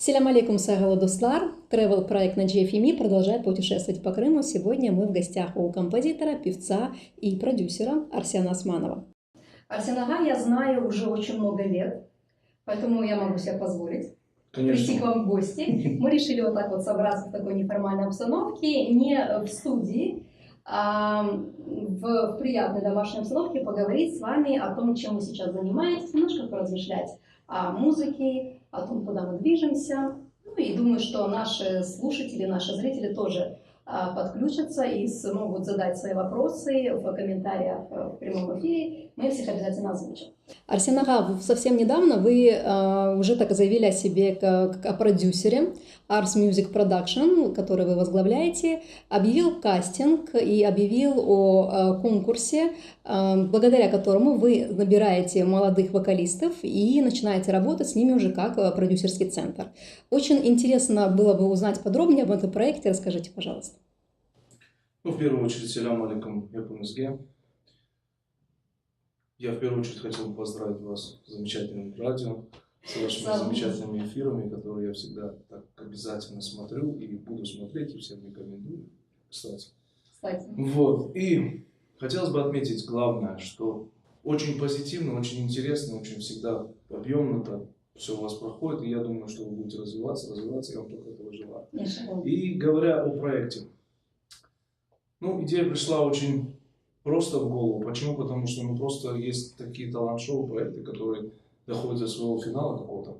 Селям алейкум, сагала дуслар. Travel-проект на GFMI продолжает путешествовать по Крыму. Сегодня мы в гостях у композитора, певца и продюсера Арсена Османова. Арсен ага, я знаю уже очень много лет, поэтому я могу себе позволить прийти к вам в гости. Мы решили вот так вот собраться в такой неформальной обстановке, не в студии, а в приятной домашней обстановке поговорить с вами о том, чем вы сейчас занимаетесь, немножко поразмышлять о музыке, о том, куда мы движемся. Ну и думаю, что наши слушатели, наши зрители тоже подключатся и смогут задать свои вопросы в комментариях в прямом эфире. Мы всех обязательно озвучим. Арсен ага, совсем недавно вы уже так заявили о себе как о продюсере Ars Music Production, который вы возглавляете, объявил кастинг и объявил о конкурсе, благодаря которому вы набираете молодых вокалистов и начинаете работать с ними уже как продюсерский центр. Очень интересно было бы узнать подробнее об этом проекте. Расскажите, пожалуйста. Ну, в первую очередь, селям алейкум, японезге. Я в первую очередь хотел бы поздравить вас с замечательным радио, с вашими замечательными эфирами, которые я всегда так обязательно смотрю и буду смотреть, и всем рекомендую, кстати. Вот. И хотелось бы отметить главное, что очень позитивно, очень интересно, очень всегда объемно все у вас проходит, и я думаю, что вы будете развиваться, я вам только этого желаю. И говоря о проекте, ну, идея пришла очень просто в голову. Почему? Потому что просто есть такие талант-шоу проекты, которые доходят до своего финала какого-то,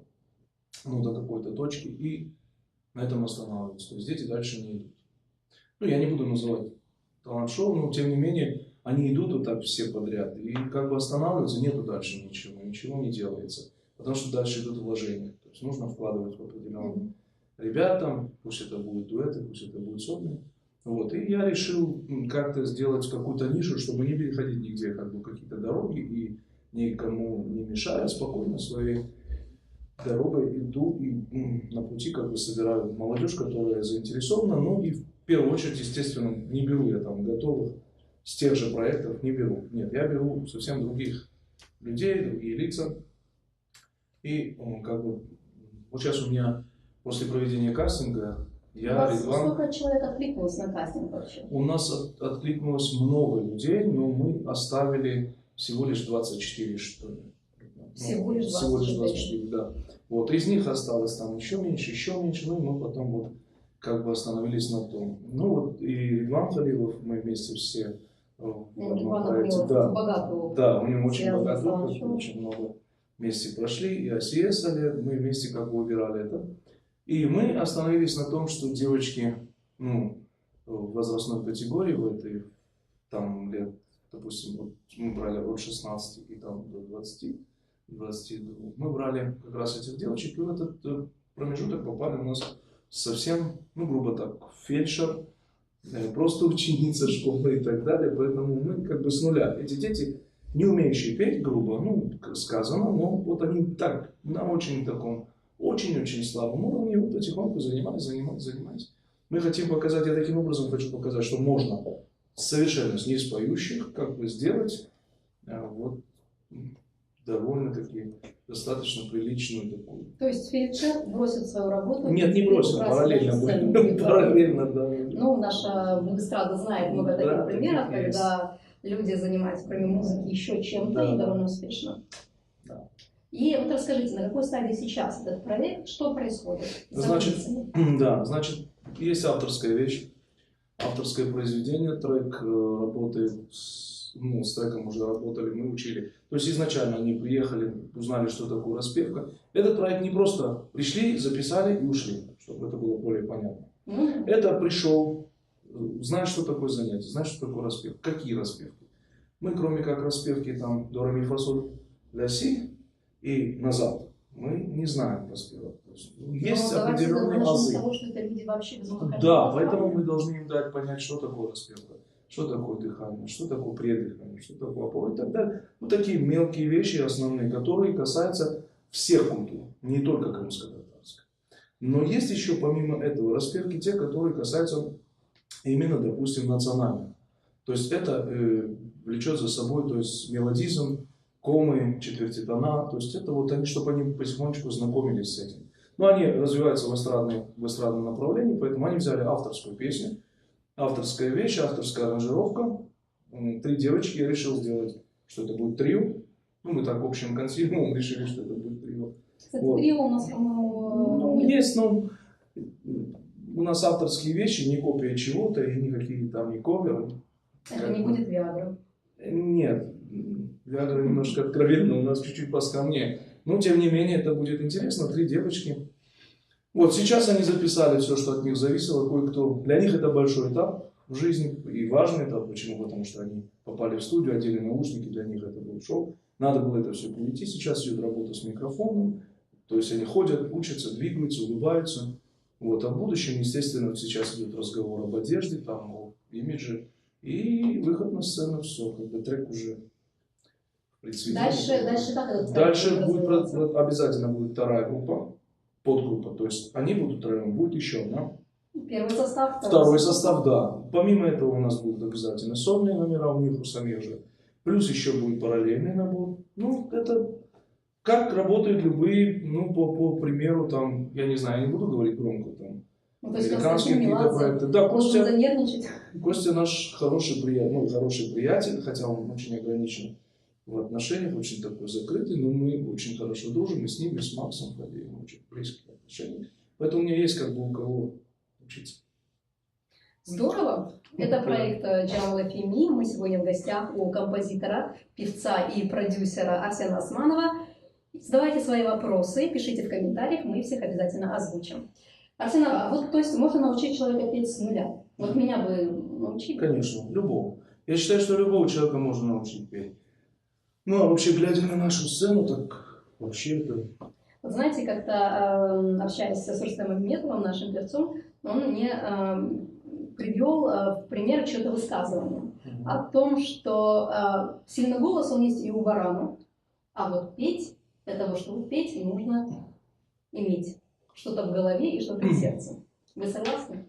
ну, до какой-то точки, и на этом останавливаются. То есть дети дальше не идут. Ну, я не буду называть талант-шоу, но тем не менее они идут вот так все подряд, и как бы останавливаются, нету дальше ничего не делается. Потому что дальше идут вложения. То есть нужно вкладывать в определенным ребятам, пусть это будут дуэты, пусть это будут сольные. Вот. И я решил как-то сделать какую-то нишу, чтобы не переходить нигде как бы какие-то дороги и никому не мешая, спокойно своей дорогой иду и на пути как бы собираю молодежь, которая заинтересована. Ну и в первую очередь, естественно, не беру я там готовых с тех же проектов, не беру. Нет, я беру совсем других людей, другие лица. И как бы вот сейчас у меня после проведения кастинга Сколько человек откликнулось на кастинг вообще? У нас откликнулось много людей, но мы оставили всего лишь 24, что ли. Всего лишь 24, да. Вот, из них осталось там еще меньше, ну и мы потом вот как бы остановились на том. Ну вот и Иван Халилов, мы вместе все в одном проекте. Да, у него очень богатый опыт, очень много вместе прошли, и АСИС, мы вместе как бы выбирали это. И мы остановились на том, что девочки, ну, в возрастной категории, в этой, там, лет, допустим, вот мы брали от 16 и там до 22, мы брали как раз этих девочек, и в этот промежуток попали у нас совсем, ну, грубо так, фельдшер, просто ученица школы и так далее, поэтому мы как бы с нуля. Эти дети, не умеющие петь, грубо, ну, сказано, но вот они так, на очень таком, очень-очень слабом уровне, вот потихоньку занимались. Мы хотим показать, я таким образом хочу показать, что можно совершенно не споющих, как бы сделать вот довольно-таки достаточно приличную такую. То есть фельдшер бросит свою работу? Нет, не бросит, параллельно будет. Параллельно, да. Ну, наша эстрада знает много таких примеров, когда люди занимаются, кроме музыки, еще чем-то и довольно успешно. Да. И вот расскажите, на какой стадии сейчас этот проект, что происходит? Значит, есть авторская вещь, авторское произведение, трек работает, с треком уже работали, мы учили. То есть изначально они приехали, узнали, что такое распевка. Этот проект не просто пришли, записали и ушли, чтобы это было более понятно. Это пришел, знает, что такое занятие, знает, что такое распевка, какие распевки. Мы, кроме как распевки там до, ре, ми, фа, соль, ля, си и назад, мы не знаем распевать. Есть определенные азы. Да, поэтому мы должны им дать понять, что такое распевка, что такое дыхание, что такое преддыхание, что такое опора и так далее. Вот такие мелкие вещи основные, которые касаются всех культур, не только крымско-татарской. Но есть еще помимо этого распевки те, которые касаются именно, допустим, национальных. То есть это влечет за собой, то есть мелодизм, комы, четвертитона, то есть это вот они, чтобы они потихонечку знакомились с этим. Но они развиваются в эстрадном направлении, поэтому они взяли авторскую песню, авторская вещь, авторская аранжировка. 3 девочки, я решил сделать, что это будет трио. Ну, мы так общим консилиумом решили, что это будет трио. Кстати, Вот. трио у нас, по-моему, Ну, есть, но у нас авторские вещи, не копия чего-то, и никакие там не коверы. Это не будет Виагра. Нет, Виагра немножко откровенно, у нас чуть-чуть поскромнее. Но, тем не менее, это будет интересно. 3 девочки. Вот, сейчас они записали все, что от них зависело. Кое-кто. Для них это большой этап в жизни и важный этап. Почему? Потому что они попали в студию, одели наушники, для них это был шок. Надо было это все привести. Сейчас идет работа с микрофоном. То есть они ходят, учатся, двигаются, улыбаются. Вот. А в будущем, естественно, сейчас идет разговор об одежде, там, о имидже. И выход на сцену, все, как бы трек уже Дальше как этот трек Дальше будет будет, обязательно будет вторая группа, подгруппа. То есть они будут втроем, будет еще одна. Первый состав. Второй состав, да. Помимо этого у нас будут обязательно сольные номера у них, у самих же. Плюс еще будет параллельный набор. Ну, это как работают любые, ну, по примеру, там, я не знаю, я не буду говорить громко, там, Ну, то есть американские какие-то Меладзе проекты. Да, должен занервничать. Костя наш хороший приятель, хотя он очень ограничен в отношениях, очень такой закрытый, но мы очень хорошо дружим, и с ним, и с Максом владеем очень близкие отношения. Поэтому у меня есть как бы у кого учиться. Здорово! Это проект Джамала Феми. Мы сегодня в гостях у композитора, певца и продюсера Арсена Османова. Задавайте свои вопросы, пишите в комментариях, мы их всех обязательно озвучим. Арсен, вот, то есть можно научить человека петь с нуля? Вот меня бы научили? Конечно, любого. Я считаю, что любого человека можно научить петь. Ну, а вообще, глядя на нашу сцену, так вообще это... Вот знаете, как-то общаясь с Рустемом Ахметовым, нашим певцом, он мне привел в пример чье-то высказывание о том, что сильный голос он есть и у барана, а вот петь, для того, чтобы петь, нужно иметь что-то в голове и что-то в сердце. Вы согласны?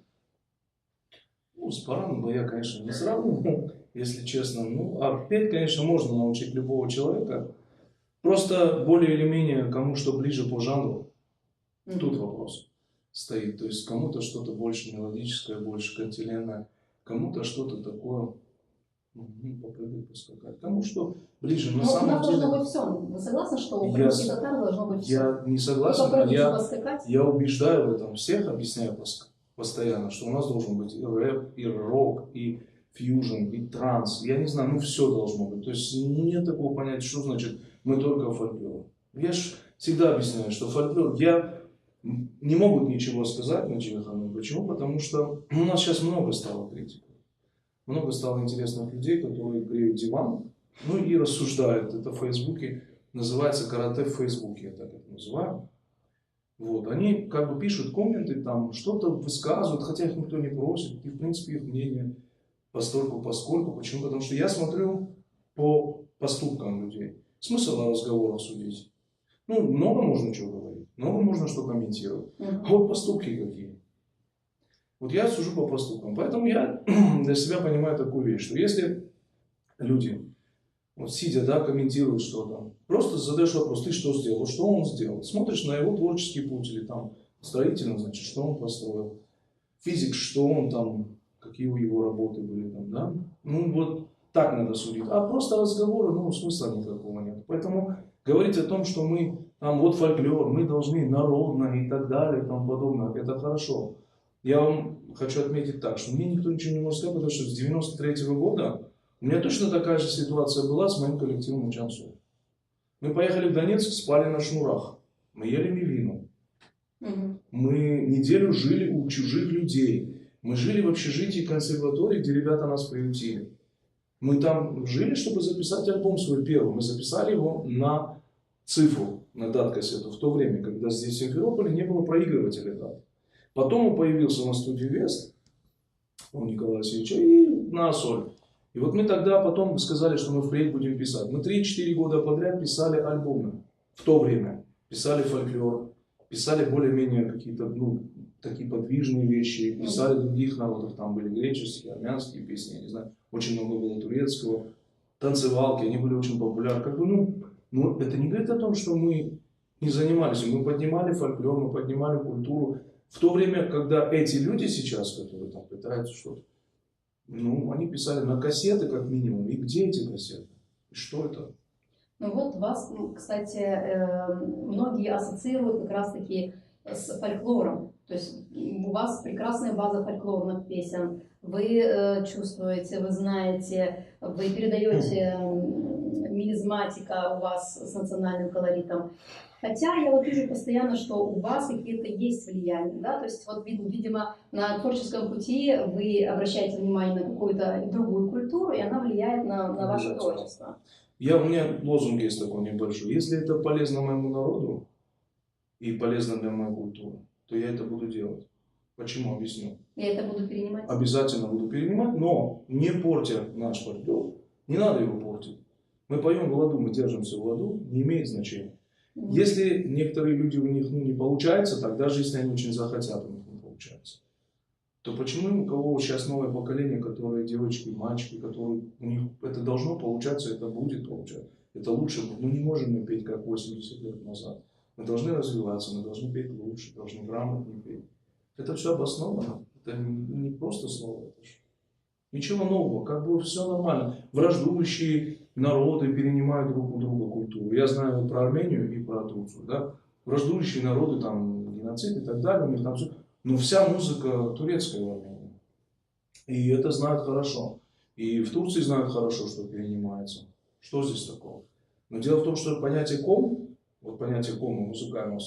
Ну, с бараном бы я, конечно, не сравнивал, если честно. Ну, а петь, конечно, можно научить любого человека. Просто более или менее кому что ближе по жанру. Тут вопрос стоит. То есть кому-то что-то больше мелодическое, больше кантиленное, кому-то что-то такое, попрыгать, поскакать. Кому что ближе. На самом деле... должно быть все. Вы согласны, что у крымских татар должно быть все? Я не согласен. Я убеждаю в этом всех, объясняю постоянно, что у нас должен быть и рэп, и рок, и фьюжн, и транс. Я не знаю, все должно быть. То есть нет такого понятия, что значит мы только фольклор. Я же всегда объясняю, что фольклор, не могут ничего сказать на Джихану. Почему? Потому что у нас сейчас много стало критиков. Много стало интересных людей, которые греют диван, ну и рассуждают. Это в Фейсбуке, называется карате в Фейсбуке, я так это называю. Вот, они как бы пишут комменты, там что-то высказывают, хотя их никто не просит. И в принципе их мнение поскольку. Почему? Потому что я смотрю по поступкам людей. Смысл разговора судить. Ну, много можно чего говорить, много можно что комментировать. А вот поступки какие. Вот я сужу по поступкам. Поэтому я для себя понимаю такую вещь, что если люди, вот сидя, да, комментируют что-то, просто задаешь вопрос, ты что сделал, что он сделал. Смотришь на его творческий путь, или там строительно, значит, что он построил. Физик, что он там, какие у его работы были там, да. Ну вот так надо судить. А просто разговоры, ну смысла никакого нет. Поэтому говорить о том, что мы там вот фольклор, мы должны народно и так далее и тому подобное, это хорошо. Я вам хочу отметить так, что мне никто ничего не может сказать, потому что с 93-го года у меня точно такая же ситуация была с моим коллективом «Учансу». Мы поехали в Донецк, спали на шнурах, мы ели мивину, мы неделю жили у чужих людей, мы жили в общежитии консерватории, где ребята нас приютили. Мы там жили, чтобы записать альбом свой первый, мы записали его на цифру, на дат-кассету, в то время, когда здесь в Симферополе не было проигрывателя дат. Потом он появился на студии Вест у Николая Васильевича и на соль. И вот мы тогда потом сказали, что мы впредь будем писать. Мы 3-4 года подряд писали альбомы. В то время писали фольклор, писали более-менее какие-то, ну, такие подвижные вещи, писали других народов. Там были греческие, армянские песни, я не знаю, очень много было турецкого. Танцевалки, они были очень популярны. Как бы, ну, это не говорит о том, что мы не занимались. Мы поднимали фольклор, мы поднимали культуру. В то время, когда эти люди сейчас, которые там пытаются что-то, ну, они писали на кассеты как минимум. И где эти кассеты? И что это? Ну вот вас, кстати, многие ассоциируют как раз-таки с фольклором. То есть у вас прекрасная база фольклорных песен. Вы чувствуете, вы знаете, вы передаете мелизматика у вас с национальным колоритом. Хотя я вот вижу постоянно, что у вас какие-то есть влияния, да, то есть вот, видимо, на творческом пути вы обращаете внимание на какую-то другую культуру, и она влияет на ваше творчество. У меня лозунг есть такой небольшой. Если это полезно моему народу и полезно для моей культуры, то я это буду делать. Почему? Объясню. Я это буду перенимать? Обязательно буду перенимать, но не портя наш фольклор. Не надо его портить. Мы поем в ладу, мы держимся в ладу, не имеет значения. Если некоторые люди у них не получается, так даже если они очень захотят, у них не получается, то почему у кого сейчас новое поколение, которые девочки, мальчики, которые у них это должно получаться, это будет получаться, это лучше. Мы не можем мы петь как 80 лет назад. Мы должны развиваться, мы должны петь лучше, должны грамотнее петь. Это все обосновано. Это не просто слово. Это же ничего нового, как бы все нормально. Враждующие народы перенимают друг у друга культуру. Я знаю про Армению и про Турцию. Да? Враждующие народы, там, геноцид и так далее, у них там все. Но вся музыка турецкая в Армении. И это знают хорошо. И в Турции знают хорошо, что перенимается. Что здесь такого? Но дело в том, что понятие ком, вот понятие кома музыкального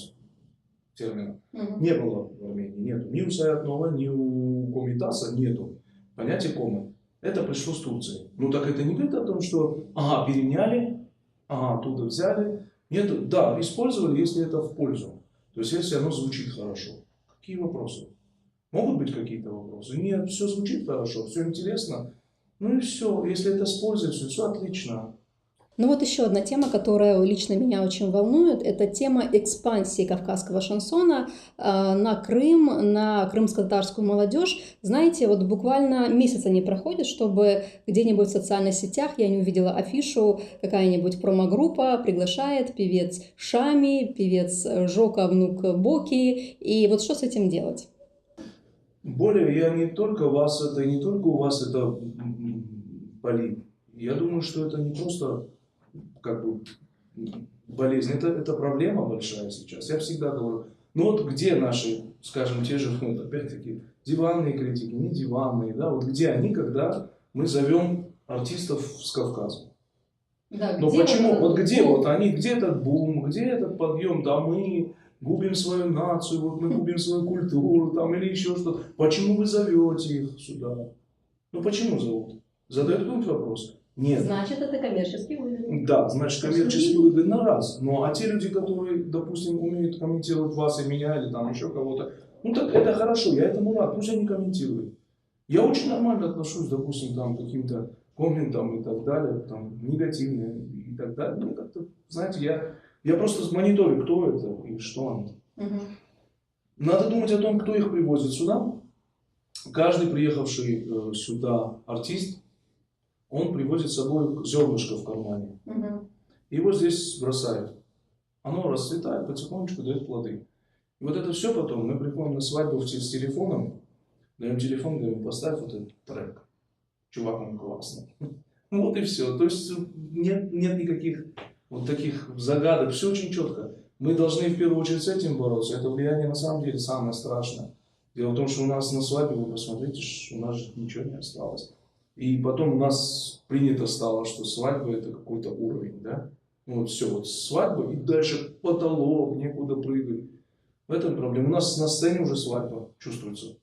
термина, не было в Армении. Нету. Ни у Саятнова, ни у Комитаса нету. Понятие кома. Это пришло с Турции. Ну так это не говорит о том, что переняли, оттуда взяли. Нет, да, использовали, если это в пользу. То есть если оно звучит хорошо. Какие вопросы? Могут быть какие-то вопросы? Нет, все звучит хорошо, все интересно. Ну и все. Если это с пользой, все отлично. Ну вот еще одна тема, которая лично меня очень волнует, это тема экспансии кавказского шансона на Крым, на крымско-татарскую молодежь. Знаете, вот буквально месяца не проходит, чтобы где-нибудь в социальных сетях я не увидела афишу, какая-нибудь промо-группа приглашает певец Шами, певец Жока, внук Боки. И вот что с этим делать? Более я не только у вас это болит. Я думаю, что это не просто как бы болезнь, это проблема большая сейчас. Я всегда говорю, ну вот где наши, скажем, те же, опять-таки, диванные критики, не диванные, да, вот где они, когда мы зовем артистов с Кавказа? Да, но почему, вот где вот они, где этот бум, где этот подъем, да мы губим свою нацию, вот мы губим свою культуру, там, или еще что-то. Почему вы зовете их сюда? Ну почему зовут? Задает кто-нибудь вопрос? Нет. Значит, это коммерческий выгодно. Да, значит, коммерчески выгодно раз. Ну, а те люди, которые, допустим, умеют комментировать вас и меня, или там еще кого-то, ну, так это хорошо, я этому рад, пусть они комментируют. Я очень нормально отношусь, допустим, там, к каким-то комментам и так далее, там, негативные и так далее. Ну, как-то, знаете, я просто мониторю, кто это и что они. Надо думать о том, кто их привозит сюда. Каждый приехавший сюда артист, он привозит с собой зернышко в кармане. И его здесь бросает. Оно расцветает, потихонечку дает плоды. И вот это все потом, мы приходим на свадьбу с телефоном, даем телефон, говорим, поставь вот этот трек. Чувак, он классный. Вот и все. То есть нет никаких вот таких загадок. Все очень четко. Мы должны в первую очередь с этим бороться. Это влияние на самом деле самое страшное. Дело в том, что у нас на свадьбе, вы посмотрите, у нас же ничего не осталось. И потом у нас принято стало, что свадьба это какой-то уровень, да? Ну вот все, вот свадьба и дальше потолок, некуда прыгать. В этом проблема. У нас на сцене уже свадьба чувствуется.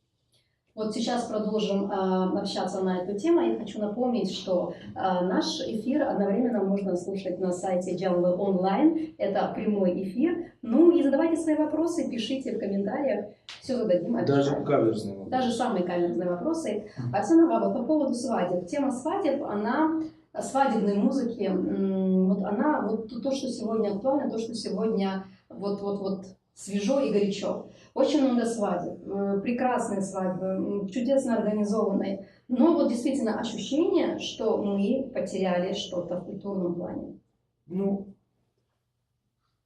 Вот сейчас продолжим общаться на эту тему. Я хочу напомнить, что наш эфир одновременно можно слушать на сайте Джалвы онлайн. Это прямой эфир. Ну и задавайте свои вопросы, пишите в комментариях. Все зададим. Даже каверзные вопросы. Даже самые каверзные вопросы. Арсен Ага, по поводу свадеб. Тема свадеб, она свадебной музыки, вот она, вот то, что сегодня актуально, то, что сегодня вот свежо и горячо. Очень много свадеб, прекрасные свадьбы, чудесно организованные. Но вот действительно ощущение, что мы потеряли что-то в культурном плане. Ну,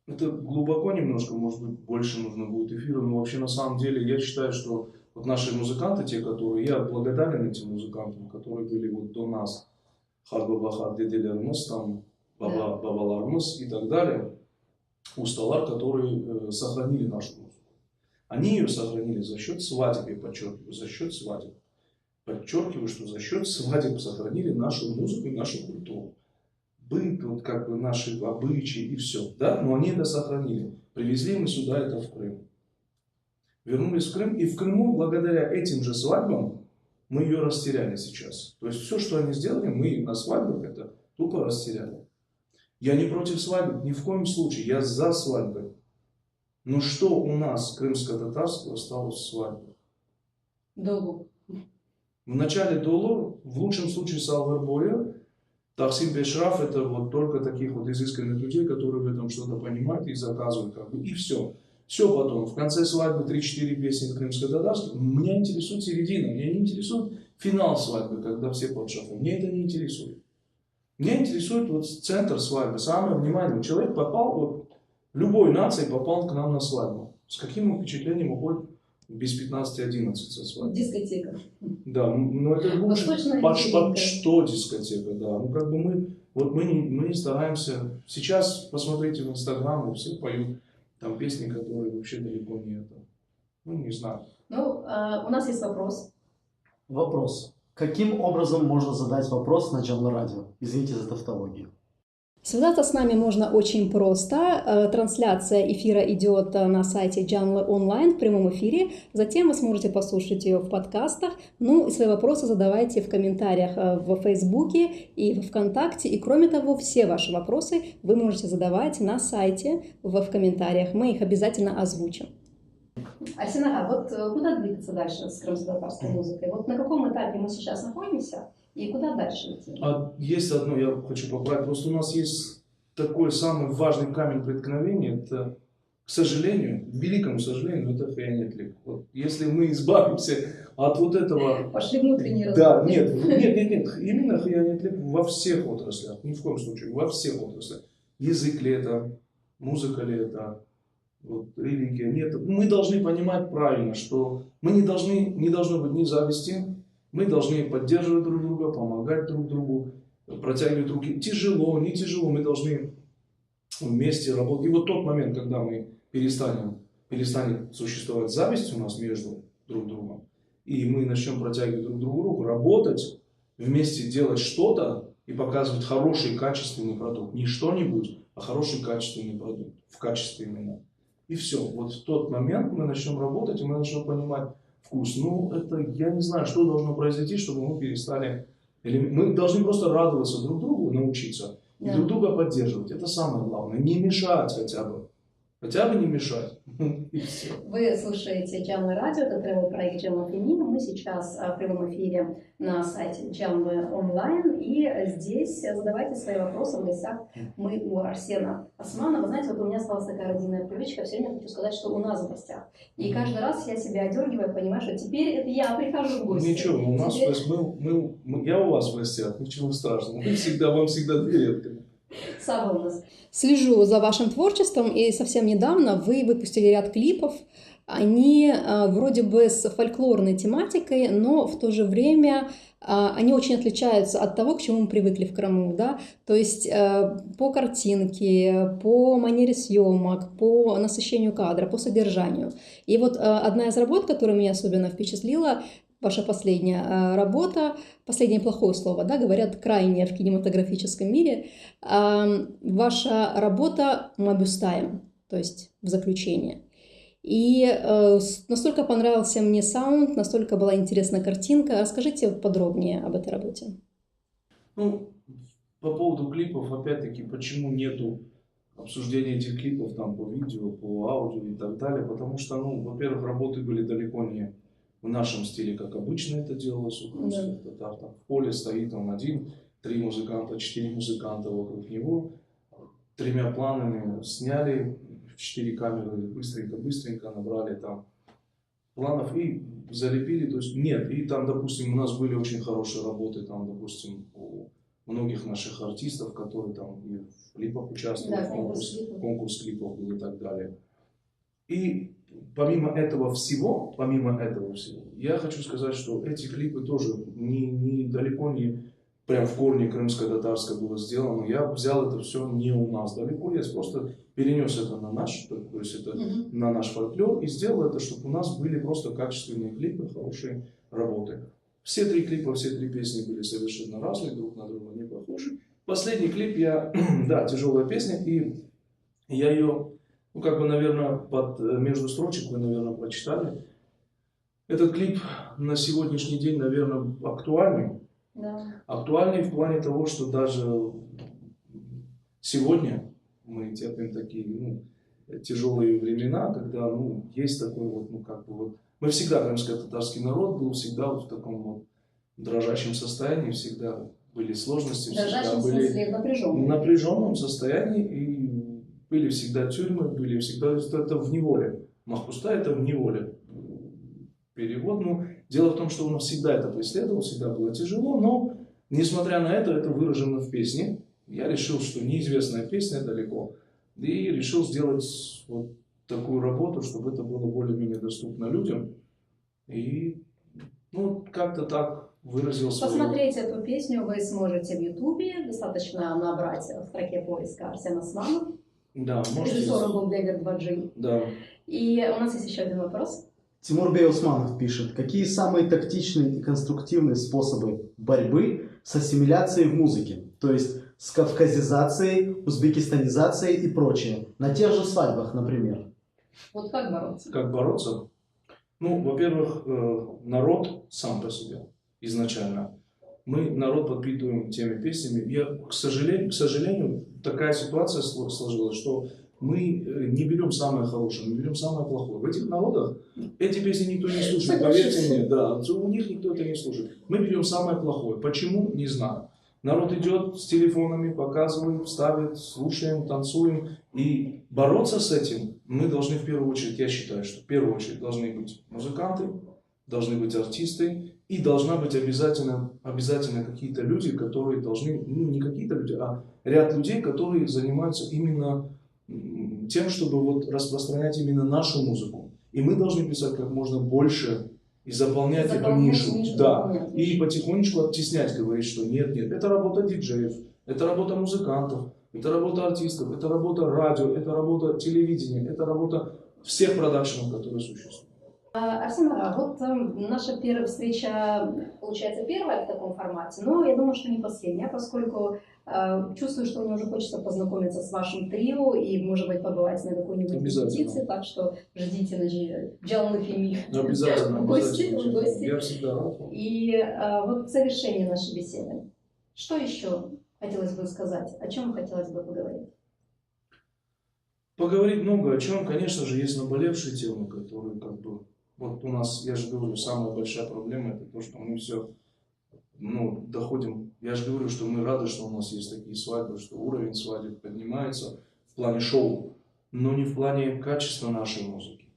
Это глубоко немножко, может быть, больше нужно будет эфира, но вообще на самом деле я считаю, что вот наши музыканты, те, которые, я благодарен этим музыкантам, которые были вот до нас, Хадбаба Деделермус, там, Бабалармус и так далее, Усталар, которые сохранили нашу музыку. Они ее сохранили за счет свадеб, я подчеркиваю, за счет свадеб. Подчеркиваю, что за счет свадеб сохранили нашу музыку и нашу культуру. Быт, вот как бы наши обычаи и все, да, но они это сохранили. Привезли мы сюда это в Крым. Вернулись в Крым, и в Крыму, благодаря этим же свадьбам, мы ее растеряли сейчас. То есть все, что они сделали, мы на свадьбах это тупо растеряли. Я не против свадьбы, ни в коем случае, я за свадьбы. Но что у нас крымско-татарского стало в свадьбах? Долу. В начале долу, в лучшем случае салварбоя, Таксим Бешраф это вот только таких вот изысканных людей, которые в этом что-то понимают и заказывают как бы, и все. Все потом, в конце свадьбы 3-4 песни крымско-татарских. Меня интересует середина, меня не интересует финал свадьбы, когда все под шафом. Мне это не интересует. Меня интересует вот центр свадьбы, самое внимание. Человек попал, вот, любой нации попал к нам на свадьбу. С каким впечатлением уходит без 15-11 со свадьбы? Дискотека. Да, но это лучше. Под что дискотека, да. Ну как бы мы не стараемся. Сейчас посмотрите в Инстаграм, все поют там песни, которые вообще далеко не это. Ну не знаю. Ну, у нас есть вопрос. Вопрос. Каким образом можно задать вопрос на Джанла Радио? Извините за тавтологию. Связаться с нами можно очень просто. Трансляция эфира идет на сайте Janla онлайн в прямом эфире. Затем вы сможете послушать ее в подкастах. Ну и свои вопросы задавайте в комментариях в Фейсбуке и в ВКонтакте. И кроме того, все ваши вопросы вы можете задавать на сайте в комментариях. Мы их обязательно озвучим. Арсенага, вот куда двигаться дальше с крымско-татарской музыкой? Вот на каком этапе мы сейчас находимся и куда дальше идти? Есть одно, я хочу поправить. Просто у нас есть такой самый важный камень преткновения. Это, к сожалению, к великому сожалению, это хаянятлик. Вот если мы избавимся от вот этого... Пошли внутренние Да, разговоры. нет. Именно хаянятлик во всех отраслях. Ни в коем случае. Во всех отраслях. Язык ли это, музыка ли это, вот, религия. Нет, мы должны понимать правильно, что мы не должно быть ни зависти, мы должны поддерживать друг друга, помогать друг другу, протягивать руки. Тяжело, не тяжело, мы должны вместе работать. И вот тот момент, когда мы перестанет существовать зависть у нас между друг другом, и мы начнем протягивать друг другу руку, работать, вместе делать что-то и показывать хороший, качественный продукт. Не что-нибудь, а хороший, качественный продукт. В качестве именно. И все. Вот в тот момент мы начнем работать, и мы начнем понимать вкус. Ну, это, я не знаю, что должно произойти, чтобы мы перестали... Мы должны просто радоваться друг другу, научиться, и друг друга поддерживать. Это самое главное. Не мешать хотя бы. Хотя бы не мешать. И все. Вы слушаете Janla Радио, это travel проект Janla Femina. Мы сейчас в прямом эфире на сайте Janla онлайн. И здесь задавайте свои вопросы в гостях. Мы у Арсена Османова. Знаете, вот у меня осталась такая родинная привычка. Все время хочу сказать, что у нас в гостях. И каждый раз я себя одергиваю, понимаю, что теперь это я прихожу в гости. Ничего, у нас, то есть я у вас в гостях, ничего страшного. Вам всегда доверят. Сам у нас. Слежу за вашим творчеством, и совсем недавно вы выпустили ряд клипов. Они вроде бы с фольклорной тематикой, но в то же время они очень отличаются от того, к чему мы привыкли в Крыму. Да? То есть по картинке, по манере съемок, по насыщению кадра, по содержанию. И вот одна из работ, которая меня особенно впечатлила, ваша последняя работа, последнее плохое слово, да, говорят, крайняя в кинематографическом мире, ваша работа «Мабюстаем», то есть в заключение. И настолько понравился мне саунд, настолько была интересна картинка. Расскажите подробнее об этой работе. Ну, по поводу клипов, опять-таки, почему нету обсуждения этих клипов там по видео, по аудио и так далее, потому что, ну, во-первых, работы были далеко не в нашем стиле, как обычно это делалось у крымских татар. Там в поле стоит он один, 3 музыканта, 4 музыканта вокруг него, 3 планами сняли, 4 камеры быстренько набрали там планов и залепили. То есть нет, и там, допустим, у нас были очень хорошие работы, там, допустим, многих наших артистов, которые там и в клипах участвовали, Да, конкурс клипов был и так далее. И помимо этого всего, я хочу сказать, что эти клипы тоже далеко не прям в корне крымско-татарско было сделано. Я взял это все не у нас далеко, я просто перенес это на наш, то есть это на наш фольклор и сделал это, чтобы у нас были просто качественные клипы, хорошие работы. Все 3 клипа, все 3 песни были совершенно разные, друг на друга не похожи. Последний клип да, тяжелая песня, и я ее, ну, как бы, наверное, между строчек вы, наверное, прочитали. Этот клип на сегодняшний день, наверное, актуальный. Да. Актуальный в плане того, что даже сегодня мы терпим такие тяжелые времена, когда есть такой мы всегда, крымско-татарский народ, был всегда в таком дрожащем состоянии, всегда были сложности, Дрожащем всегда были в напряженном состоянии, и были всегда тюрьмы, были всегда это в неволе. Махпуста это в неволе. Перевод. Дело в том, что у нас всегда это преследовало, всегда было тяжело, но несмотря на это выражено в песне. Я решил, что неизвестная песня далеко, и решил сделать вот такую работу, чтобы это было более-менее доступно людям. И как-то так выразил свою... Посмотреть эту песню вы сможете в Ютубе, достаточно набрать в строке поиска Арсен Османов. Да, можете... Режиссером был Дегер 2G. Да. И у нас есть еще один вопрос. Тимур Усманов пишет: какие самые тактичные и конструктивные способы борьбы с ассимиляцией в музыке? То есть с кавказизацией, узбекистанизацией и прочее. На тех же свадьбах, например. Вот как бороться? Как бороться? Во-первых, народ сам по себе изначально. Мы народ подпитываем теми песнями. К сожалению, такая ситуация сложилась, что мы не берем самое хорошее, мы берем самое плохое. В этих народах эти песни никто не слушает, поверьте мне, да, у них никто это не слушает. Мы берем самое плохое. Почему? Не знаю. Народ идет с телефонами, показывает, ставит, слушаем, танцуем. И бороться с этим мы должны в первую очередь, я считаю, что в первую очередь должны быть музыканты, должны быть артисты, и должна быть обязательно какие-то люди, которые должны, не какие-то люди, а ряд людей, которые занимаются именно тем, чтобы распространять именно нашу музыку. И мы должны писать как можно больше и заполнять эту нишу. Да. И потихонечку оттеснять, говорить, что нет, это работа диджеев, это работа музыкантов, это работа артистов, это работа радио, это работа телевидения, это работа всех продакшенов, которые существуют. Арсен, вот наша первая встреча, получается, первая в таком формате, но я думаю, что не последняя, поскольку чувствую, что мне уже хочется познакомиться с вашим трио и, может быть, побывать на какой-нибудь репетиции, так что ждите на Джалны Феми в гости. Я всегда рад. И вот в завершении нашей беседы, что еще хотелось бы сказать, о чем хотелось бы поговорить? Поговорить много о чем, конечно же, есть наболевшие темы, которые вот у нас, я же говорю, самая большая проблема это то, что мы все доходим. Я же говорю, что мы рады, что у нас есть такие свадьбы, что уровень свадеб поднимается в плане шоу, но не в плане качества нашей музыки.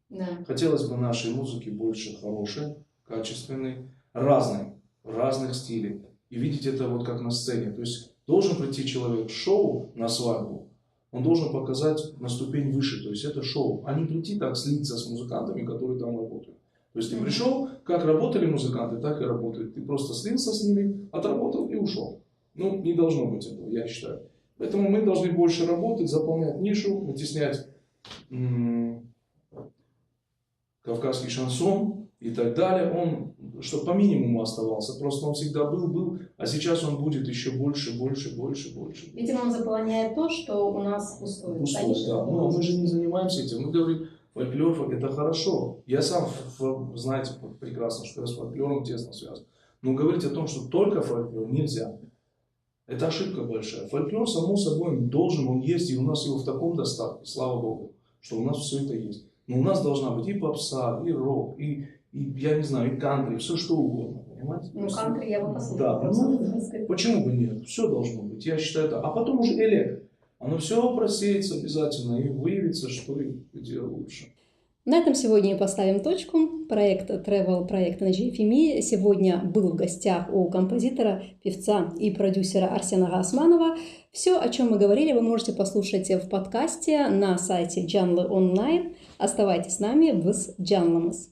Да. Хотелось бы нашей музыки больше хорошей, качественной, разных стилей. И видеть это вот как на сцене. То есть должен прийти человек в шоу на свадьбу, он должен показать на ступень выше, то есть это шоу, а не прийти так слиться с музыкантами, которые там работают. То есть ты пришел, как работали музыканты, так и работают. Ты просто слился с ними, отработал и ушел. Не должно быть этого, я считаю. Поэтому мы должны больше работать, заполнять нишу, вытеснять кавказский шансон и так далее. Он, чтобы по минимуму оставался, просто он всегда был, а сейчас он будет еще больше. Видимо, он заполняет то, что у нас пустует. Пустует, да. Но мы же не занимаемся этим. Мы говорим, фольклор это хорошо. Я сам, знаете прекрасно, что я с фольклором тесно связан. Но говорить о том, что только фольклор, нельзя. Это ошибка большая. Фольклор, само собой, он есть, и у нас его в таком достатке, слава Богу, что у нас все это есть. Но у нас должна быть и попса, и рок, и я не знаю, и кантри, все что угодно, понимаете? Кантри я бы послушала. Да, почему бы нет? Все должно быть, я считаю это. А потом уже электро. Оно все просеется обязательно и выявится, что и где лучше. На этом сегодня и поставим точку. Проект Travel, проект на GFME сегодня был в гостях у композитора, певца и продюсера Арсена Османова. Все, о чем мы говорили, вы можете послушать в подкасте на сайте Janlı Online. Оставайтесь с нами, biz Janlımız.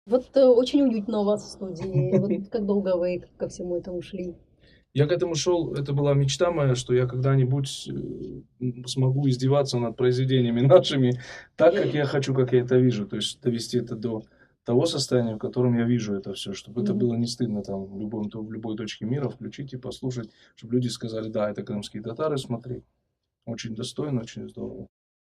Вот очень уютно у вас в студии. Вот как долго вы ко всему этому шли? Я к этому шел, это была мечта моя, что я когда-нибудь смогу издеваться над произведениями нашими так, как я хочу, как я это вижу. То есть довести это до того состояния, в котором я вижу это все, чтобы это было не стыдно там в любой точке мира включить и послушать, чтобы люди сказали, да, это крымские татары, смотри. Очень достойно, очень здорово.